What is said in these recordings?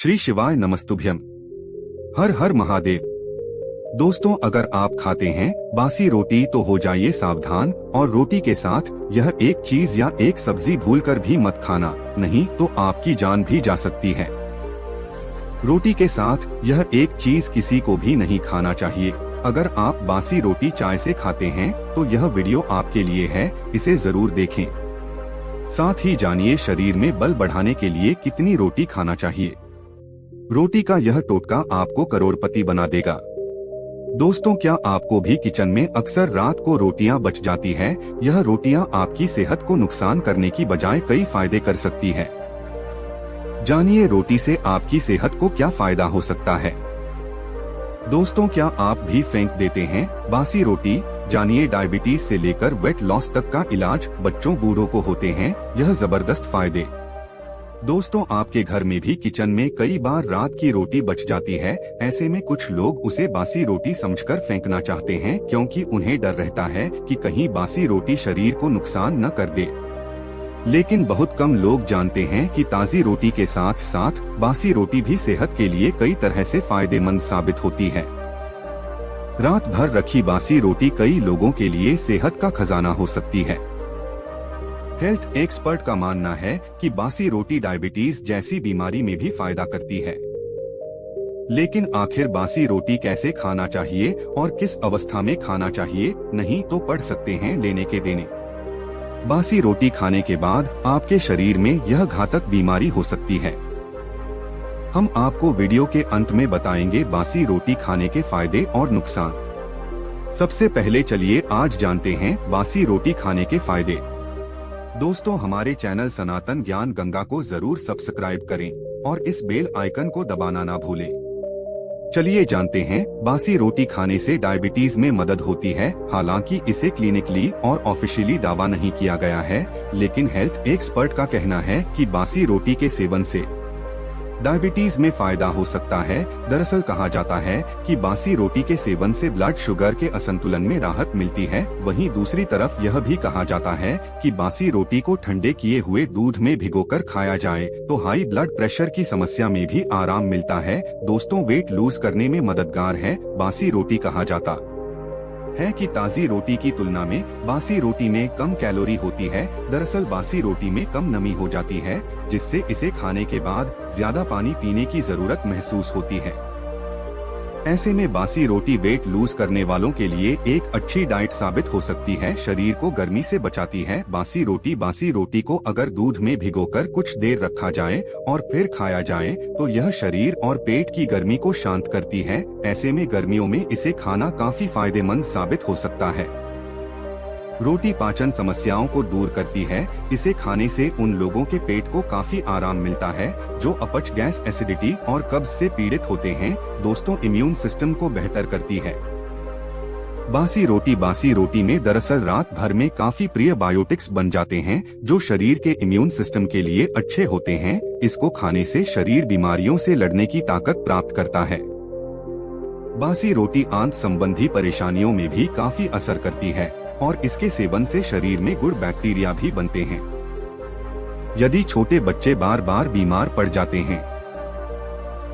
श्री शिवाय नमस्तुभ्यम। हर हर महादेव। दोस्तों, अगर आप खाते हैं बासी रोटी तो हो जाइए सावधान, और रोटी के साथ यह एक चीज या एक सब्जी भूलकर भी मत खाना, नहीं तो आपकी जान भी जा सकती है। रोटी के साथ यह एक चीज किसी को भी नहीं खाना चाहिए। अगर आप बासी रोटी चाय से खाते हैं तो यह वीडियो आपके लिए है, इसे जरूर देखें। साथ ही जानिए शरीर में बल बढ़ाने के लिए कितनी रोटी खाना चाहिए। रोटी का यह टोटका आपको करोड़पति बना देगा। दोस्तों, क्या आपको भी किचन में अक्सर रात को रोटियां बच जाती है? यह रोटियां आपकी सेहत को नुकसान करने की बजाय कई फायदे कर सकती है। जानिए रोटी से आपकी सेहत को क्या फायदा हो सकता है। दोस्तों, क्या आप भी फेंक देते हैं बासी रोटी? जानिए डायबिटीज से लेकर वेट लॉस तक का इलाज बच्चों बूढ़ों को होते हैं यह जबरदस्त फायदे। दोस्तों, आपके घर में भी किचन में कई बार रात की रोटी बच जाती है। ऐसे में कुछ लोग उसे बासी रोटी समझकर फेंकना चाहते हैं, क्योंकि उन्हें डर रहता है कि कहीं बासी रोटी शरीर को नुकसान न कर दे। लेकिन बहुत कम लोग जानते हैं कि ताज़ी रोटी के साथ साथ बासी रोटी भी सेहत के लिए कई तरह से फायदेमंद साबित होती है। रात भर रखी बासी रोटी कई लोगों के लिए सेहत का खजाना हो सकती है। हेल्थ एक्सपर्ट का मानना है कि बासी रोटी डायबिटीज जैसी बीमारी में भी फायदा करती है। लेकिन आखिर बासी रोटी कैसे खाना चाहिए और किस अवस्था में खाना चाहिए, नहीं तो पड़ सकते हैं लेने के देने। बासी रोटी खाने के बाद आपके शरीर में यह घातक बीमारी हो सकती है। हम आपको वीडियो के अंत में बताएंगे बासी रोटी खाने के फायदे और नुकसान। सबसे पहले चलिए आज जानते हैं बासी रोटी खाने के फायदे। दोस्तों, हमारे चैनल सनातन ज्ञान गंगा को जरूर सब्सक्राइब करें और इस बेल आइकन को दबाना ना भूलें। चलिए जानते हैं बासी रोटी खाने से डायबिटीज में मदद होती है। हालांकि इसे क्लिनिकली और ऑफिशियली दावा नहीं किया गया है, लेकिन हेल्थ एक्सपर्ट का कहना है कि बासी रोटी के सेवन से डायबिटीज में फायदा हो सकता है। दरअसल कहा जाता है कि बासी रोटी के सेवन से ब्लड शुगर के असंतुलन में राहत मिलती है। वहीं दूसरी तरफ यह भी कहा जाता है कि बासी रोटी को ठंडे किए हुए दूध में भिगोकर खाया जाए तो हाई ब्लड प्रेशर की समस्या में भी आराम मिलता है। दोस्तों, वेट लूज करने में मददगार है बासी रोटी। कहा जाता है कि ताज़ी रोटी की तुलना में बासी रोटी में कम कैलोरी होती है। दरअसल बासी रोटी में कम नमी हो जाती है, जिससे इसे खाने के बाद ज्यादा पानी पीने की जरूरत महसूस होती है। ऐसे में बासी रोटी वेट लूज करने वालों के लिए एक अच्छी डाइट साबित हो सकती है। शरीर को गर्मी से बचाती है बासी रोटी को अगर दूध में भिगोकर कुछ देर रखा जाए और फिर खाया जाए तो यह शरीर और पेट की गर्मी को शांत करती है। ऐसे में गर्मियों में इसे खाना काफी फायदेमंद साबित हो सकता है। रोटी पाचन समस्याओं को दूर करती है। इसे खाने से उन लोगों के पेट को काफी आराम मिलता है जो अपच, गैस, एसिडिटी और कब्ज से पीड़ित होते हैं। दोस्तों, इम्यून सिस्टम को बेहतर करती है बासी रोटी में दरअसल रात भर में काफी प्रीबायोटिक्स बन जाते हैं जो शरीर के इम्यून सिस्टम के लिए अच्छे होते हैं। इसको खाने से शरीर बीमारियों से लड़ने की ताकत प्राप्त करता है। बासी रोटी आंत संबंधी परेशानियों में भी काफी असर करती है और इसके सेवन से शरीर में गुड बैक्टीरिया भी बनते हैं। यदि छोटे बच्चे बार बार बीमार पड़ जाते हैं,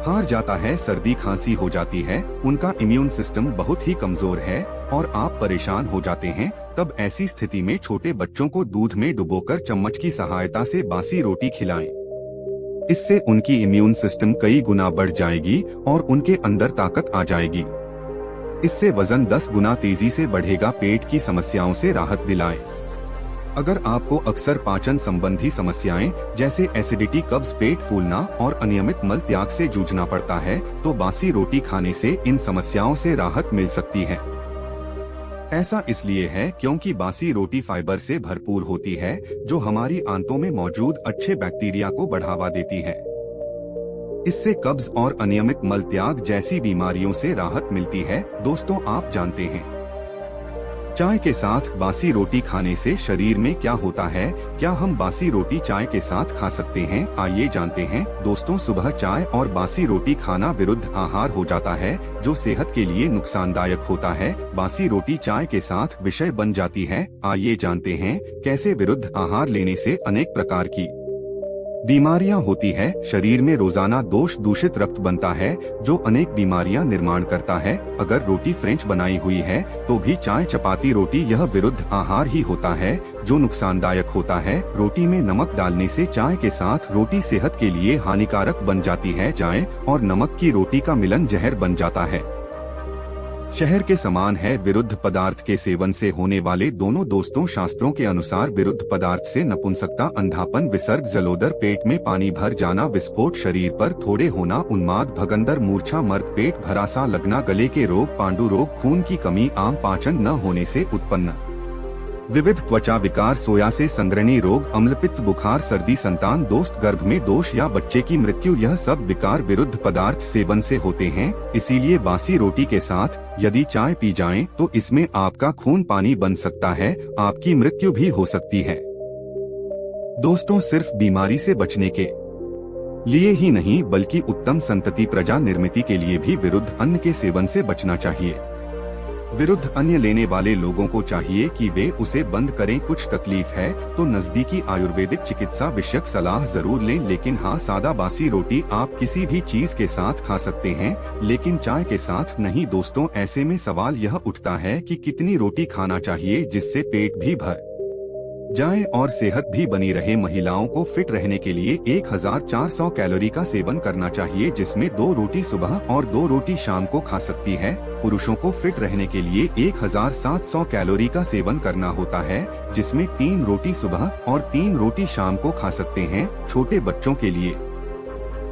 हार जाता है, सर्दी खांसी हो जाती है, उनका इम्यून सिस्टम बहुत ही कमजोर है और आप परेशान हो जाते हैं, तब ऐसी स्थिति में छोटे बच्चों को दूध में डुबोकर चम्मच की सहायता से बासी रोटी खिलाएं। इससे उनकी इम्यून सिस्टम कई गुना बढ़ जाएगी और उनके अंदर ताकत आ जाएगी। इससे वजन 10 गुना तेजी से बढ़ेगा, पेट की समस्याओं से राहत दिलाए। अगर आपको अक्सर पाचन संबंधी समस्याएं जैसे एसिडिटी, कब्ज, पेट फूलना और अनियमित मल त्याग से जूझना पड़ता है तो बासी रोटी खाने से इन समस्याओं से राहत मिल सकती है। ऐसा इसलिए है क्योंकि बासी रोटी फाइबर से भरपूर होती है जो हमारी आंतों में मौजूद अच्छे बैक्टीरिया को बढ़ावा देती है। इससे कब्ज और अनियमित मल त्याग जैसी बीमारियों से राहत मिलती है। दोस्तों, आप जानते हैं चाय के साथ बासी रोटी खाने से शरीर में क्या होता है? क्या हम बासी रोटी चाय के साथ खा सकते हैं? आइए जानते हैं। दोस्तों, सुबह चाय और बासी रोटी खाना विरुद्ध आहार हो जाता है जो सेहत के लिए नुकसानदायक होता है। बासी रोटी चाय के साथ विषय बन जाती है। आइए जानते हैं कैसे विरुद्ध आहार लेने से अनेक प्रकार की बीमारियां होती है, शरीर में रोजाना दोष दूषित रक्त बनता है जो अनेक बीमारियां निर्माण करता है। अगर रोटी फ्रेंच बनाई हुई है तो भी चाय चपाती रोटी यह विरुद्ध आहार ही होता है जो नुकसानदायक होता है। रोटी में नमक डालने से चाय के साथ रोटी सेहत के लिए हानिकारक बन जाती है। चाय और नमक की रोटी का मिलन जहर बन जाता है। शहर के समान है विरुद्ध पदार्थ के सेवन से होने वाले दोनों दोस्तों। शास्त्रों के अनुसार विरुद्ध पदार्थ से नपुंसकता, अंधापन, विसर्ग, जलोदर, पेट में पानी भर जाना, विस्फोट, शरीर पर थोड़े होना, उन्माद, भगंदर, मूर्छा, मर्द, पेट भरासा लगना, गले के रोग, पांडु रोग, खून की कमी, आम पाचन न होने से उत्पन्न विविध त्वचा विकार, सोया से संग्रहणी रोग, अम्लपित्त, बुखार, सर्दी, संतान दोष, गर्भ में दोष या बच्चे की मृत्यु, यह सब विकार विरुद्ध पदार्थ सेवन से होते हैं। इसीलिए बासी रोटी के साथ यदि चाय पी जाए तो इसमें आपका खून पानी बन सकता है, आपकी मृत्यु भी हो सकती है। दोस्तों, सिर्फ बीमारी से बचने के लिए ही नहीं बल्कि उत्तम संतति प्रजा निर्मिति के लिए भी विरुद्ध अन्न के सेवन से बचना चाहिए। विरुद्ध अन्न लेने वाले लोगों को चाहिए कि वे उसे बंद करें। कुछ तकलीफ है तो नजदीकी आयुर्वेदिक चिकित्सा विषयक सलाह जरूर लें। लेकिन हाँ, सादा बासी रोटी आप किसी भी चीज के साथ खा सकते हैं, लेकिन चाय के साथ नहीं। दोस्तों, ऐसे में सवाल यह उठता है कि कितनी रोटी खाना चाहिए जिससे पेट भी भर जाए और सेहत भी बनी रहे। महिलाओं को फिट रहने के लिए 1400 कैलोरी का सेवन करना चाहिए, जिसमें 2 रोटी सुबह और 2 रोटी शाम को खा सकती है। पुरुषों को फिट रहने के लिए 1700 कैलोरी का सेवन करना होता है, जिसमें 3 रोटी सुबह और 3 रोटी शाम को खा सकते हैं। छोटे बच्चों के लिए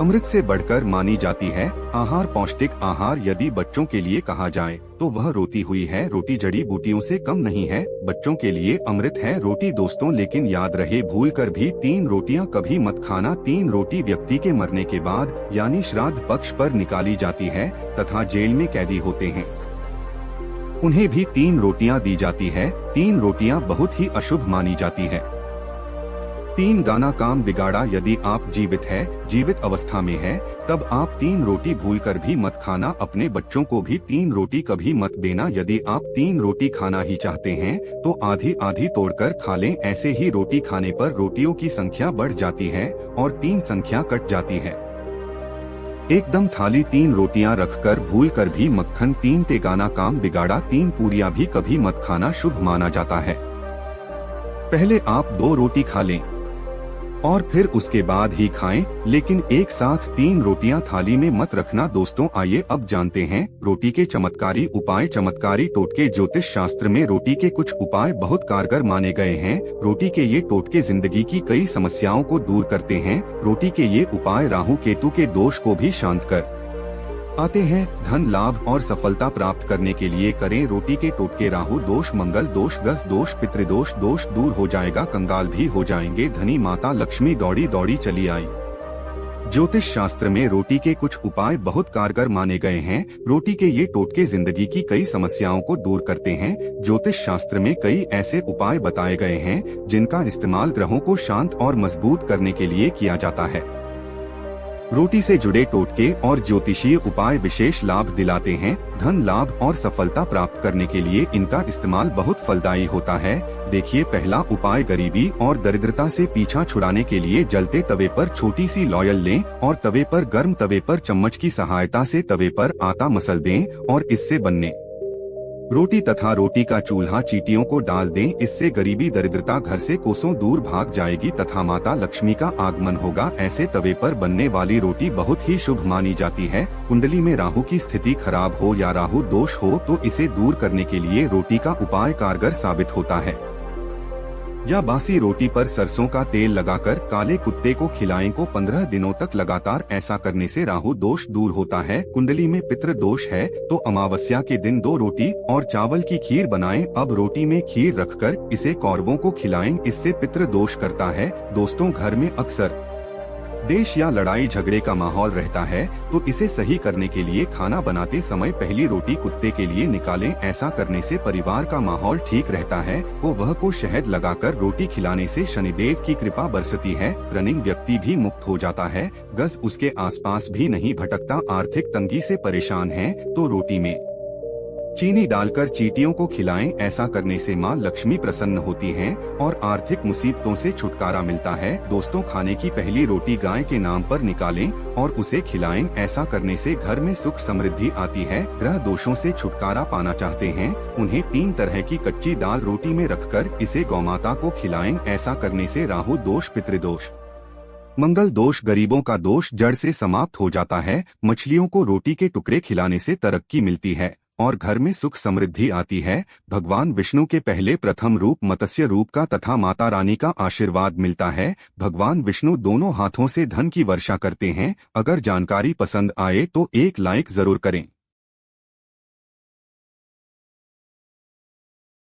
अमृत से बढ़कर मानी जाती है आहार पौष्टिक आहार। यदि बच्चों के लिए कहा जाए तो वह रोती हुई है। रोटी जड़ी बूटियों से कम नहीं है, बच्चों के लिए अमृत है रोटी। दोस्तों, लेकिन याद रहे, भूलकर भी 3 रोटियां कभी मत खाना। 3 रोटी व्यक्ति के मरने के बाद यानी श्राद्ध पक्ष पर निकाली जाती है तथा जेल में कैदी होते हैं उन्हें भी 3 रोटियां दी जाती है। 3 रोटियां बहुत ही अशुभ मानी जाती है। 3 गाना काम बिगाड़ा। यदि आप जीवित अवस्था में है तब आप 3 रोटी भूलकर भी मत खाना। अपने बच्चों को भी 3 रोटी कभी मत देना। यदि आप 3 रोटी खाना ही चाहते हैं तो आधी आधी तोड़कर खा लें। ऐसे ही रोटी खाने पर रोटियों की संख्या बढ़ जाती है और 3 संख्या कट जाती है। एकदम थाली 3 रोटियां रखकर भूलकर भी मक्खन 3 तेगाना काम बिगाड़ा। 3 पूरियां भी कभी मत खाना, शुभ माना जाता है। पहले आप 2 रोटी खा लें और फिर उसके बाद ही खाएं, लेकिन एक साथ 3 रोटियां थाली में मत रखना। दोस्तों, आइए अब जानते हैं रोटी के चमत्कारी उपाय। चमत्कारी टोटके। ज्योतिष शास्त्र में रोटी के कुछ उपाय बहुत कारगर माने गए हैं। रोटी के ये टोटके जिंदगी की कई समस्याओं को दूर करते हैं। रोटी के ये उपाय राहु केतु के दोष को भी शांत कर आते हैं। धन लाभ और सफलता प्राप्त करने के लिए करें रोटी के टोटके। राहु दोष, मंगल दोष, गज दोष, पितृदोष दोष दूर हो जाएगा, कंगाल भी हो जाएंगे। धनी माता लक्ष्मी दौड़ी दौड़ी चली आई। ज्योतिष शास्त्र में रोटी के कुछ उपाय बहुत कारगर माने गए हैं। रोटी के ये टोटके जिंदगी की कई समस्याओं को दूर करते हैं। ज्योतिष शास्त्र में कई ऐसे उपाय बताए गए हैं जिनका इस्तेमाल ग्रहों को शांत और मजबूत करने के लिए किया जाता है। रोटी से जुड़े टोटके और ज्योतिषीय उपाय विशेष लाभ दिलाते हैं। धन लाभ और सफलता प्राप्त करने के लिए इनका इस्तेमाल बहुत फलदायी होता है। देखिए, पहला उपाय गरीबी और दरिद्रता से पीछा छुड़ाने के लिए जलते तवे पर छोटी सी लॉयल लें और तवे पर गर्म तवे पर चम्मच की सहायता से तवे पर आटा मसल दें और इससे बनने रोटी तथा रोटी का चूल्हा चींटियों को डाल दें। इससे गरीबी दरिद्रता घर से कोसों दूर भाग जाएगी तथा माता लक्ष्मी का आगमन होगा। ऐसे तवे पर बनने वाली रोटी बहुत ही शुभ मानी जाती है। कुंडली में राहु की स्थिति खराब हो या राहु दोष हो तो इसे दूर करने के लिए रोटी का उपाय कारगर साबित होता है। या बासी रोटी पर सरसों का तेल लगाकर काले कुत्ते को खिलाएं को 15 दिनों तक लगातार ऐसा करने से राहु दोष दूर होता है। कुंडली में पितृ दोष है तो अमावस्या के दिन 2 रोटी और चावल की खीर बनाएं। अब रोटी में खीर रखकर इसे कौरवों को खिलाएं, इससे पितृ दोष करता है। दोस्तों, घर में अक्सर देश या लड़ाई झगड़े का माहौल रहता है तो इसे सही करने के लिए खाना बनाते समय पहली रोटी कुत्ते के लिए निकालें। ऐसा करने से परिवार का माहौल ठीक रहता है। वह को शहद लगाकर रोटी खिलाने से शनिदेव की कृपा बरसती है। रनिंग व्यक्ति भी मुक्त हो जाता है, गज उसके आसपास भी नहीं भटकता। आर्थिक तंगी से परेशान है तो रोटी में चीनी डालकर चींटियों को खिलाएं। ऐसा करने से मां लक्ष्मी प्रसन्न होती हैं और आर्थिक मुसीबतों से छुटकारा मिलता है। दोस्तों, खाने की पहली रोटी गाय के नाम पर निकालें और उसे खिलाएं। ऐसा करने से घर में सुख समृद्धि आती है। ग्रह दोषों से छुटकारा पाना चाहते हैं, उन्हें 3 तरह की कच्ची दाल रोटी में रखकर इसे गौमाता को खिलाएं। ऐसा करने से राहु दोष, पितृदोष, मंगल दोष, गरीबों का दोष जड़ से समाप्त हो जाता है। मछलियों को रोटी के टुकड़े खिलाने से तरक्की मिलती है और घर में सुख समृद्धि आती है। भगवान विष्णु के पहले प्रथम रूप मत्स्य रूप का तथा माता रानी का आशीर्वाद मिलता है। भगवान विष्णु दोनों हाथों से धन की वर्षा करते हैं। अगर जानकारी पसंद आए तो एक लाइक जरूर करें।